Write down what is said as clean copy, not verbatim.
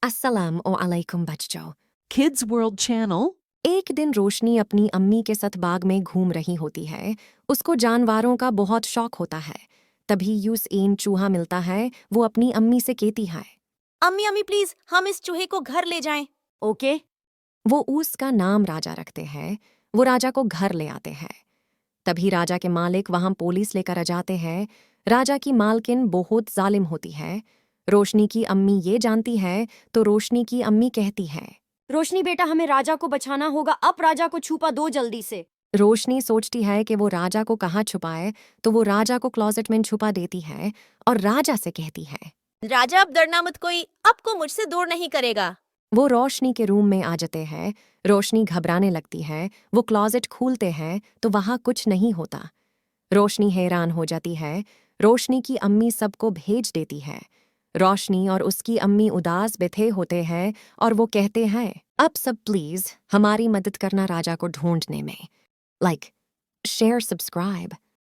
अस्सलाम वालेकुम बच्चों। Kids World Channel. एक दिन रोशनी अपनी अम्मी के साथ बाग में घूम रही होती है। उसको जानवरों का बहुत शौक होता है। तभी यूसईन चूहा मिलता है। वो अपनी अम्मी से कहती है। अम्मी अम्मी प्लीज हम इस चूहे को घर ले जाएं। ओके। वो उसका नाम राजा रखते हैं। वो राजा को घर ले आते हैं। तभी राजा के मालिक वहां पुलिस लेकर आ जाते हैं। राजा की मालकिन बहुत जालिम होती है। रोशनी की अम्मी ये जानती है तो रोशनी की अम्मी कहती है। रोशनी बेटा हमें राजा को बचाना होगा, अब राजा को छुपा दो जल्दी से। रोशनी सोचती है कि वो राजा को कहाँ छुपाए तो वो राजा को क्लोजेट में छुपा देती है और राजा से कहती है। राजा अब डरना मत, कोई आपको मुझसे दूर नहीं करेगा। वो रोशनी के रूम में आ जाते हैं। रोशनी घबराने लगती है। वो क्लोजेट खोलते हैं तो वहाँ कुछ नहीं होता। रोशनी हैरान हो जाती है। रोशनी की अम्मी सबको भेज देती है। रोशनी और उसकी अम्मी उदास बैठे होते हैं और वो कहते हैं, अब सब प्लीज हमारी मदद करना राजा को ढूंढने में। Like, share, subscribe.